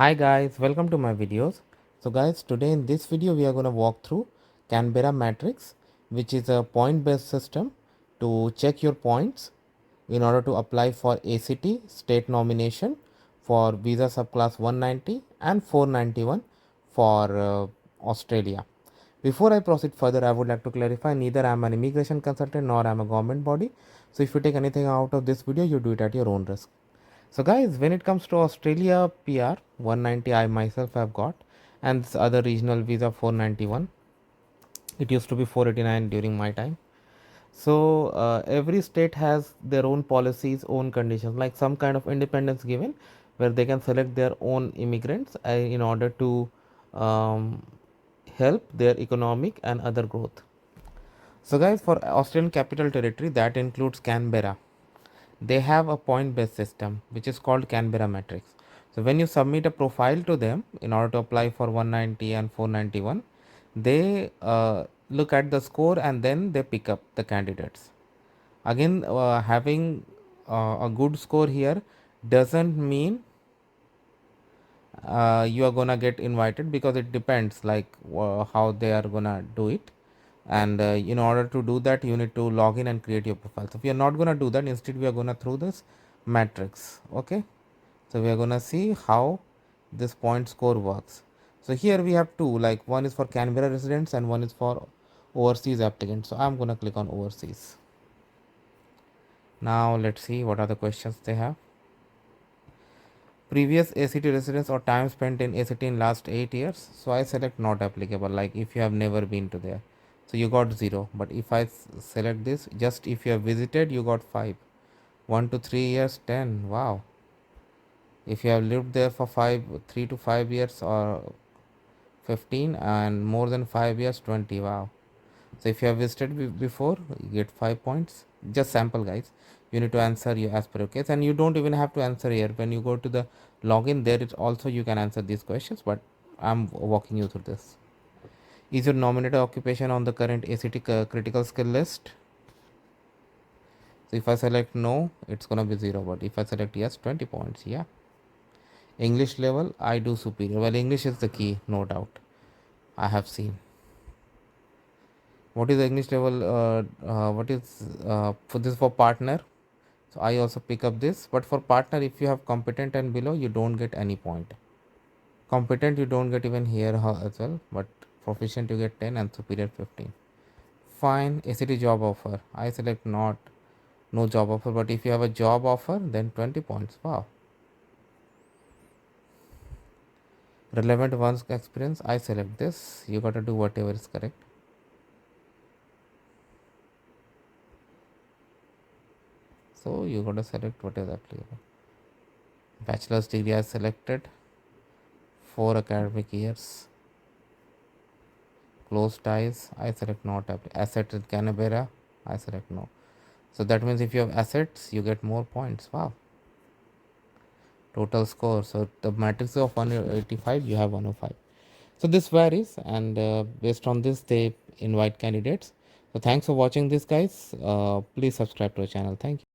Hi guys, welcome to my videos. So guys, today in this video we are going to walk through Canberra matrix, which is a point based system to check your points in order to apply for ACT state nomination for visa subclass 190 and 491 for Australia. Before I proceed further, I would like to clarify neither I am an immigration consultant nor I am a government body. So if you take anything out of this video, you do it at your own risk. So guys, when it comes to Australia PR 190, I myself have got, and this other regional visa 491. It used to be 489 during my time. So every state has their own policies, own conditions, like some kind of independence given, where they can select their own immigrants in order to um, help their economic and other growth. So guys, for Australian Capital Territory, that includes Canberra. They have a point based system which is called Canberra matrix. So when you submit a profile to them in order to apply for 190 and 491, they look at the score and then they pick up the candidates. Again, having a good score here doesn't mean you are gonna get invited, because it depends like how they are gonna do it. And in order to do that, you need to log in and create your profile. So we are not gonna do that. Instead, we are gonna through this matrix. Okay, so we are gonna see how this point score works. So here we have two, like one is for Canberra residents and one is for overseas applicants. So I'm gonna click on overseas. Now let's see what are the questions they have. Previous ACT residence or time spent in ACT in last 8 years. So I select not applicable, like if you have never been to there. So you got 0. But if I select this, just if you have visited, you got 5. 1 to 3 years, 10. Wow. If you have lived there for 3 to 5 years or 15, and more than 5 years, 20. Wow. So if you have visited before, you get 5 points. Just sample, guys. You need to answer you as per your case, and you don't even have to answer here. When you go to the login, there is also you can answer these questions, but I'm walking you through this. Is your nominated occupation on the current ACT critical skill list? So if I select no, it's gonna be 0. But if I select yes, 20 points. Yeah. English level, I do superior. Well, English is the key, no doubt. I have seen. What is the English level? What is for this for partner? So I also pick up this. But for partner, if you have competent and below, you don't get any point. Competent you don't get even here as well. But proficient you get 10 and superior 15. Fine. ACT job offer. I select not, no job offer. But if you have a job offer, then 20 points. Wow. Relevant one's experience. I select this. You got to do whatever is correct. So you got to select what is applicable. Bachelor's degree I selected. 4 academic years. Close ties, I select not applicable. Asset in Canberra, I select no. So that means if you have assets, you get more points. Wow. Total score. So the matrix of 185, you have 105. So this varies, and based on this, they invite candidates. So thanks for watching this, guys. Please subscribe to our channel. Thank you.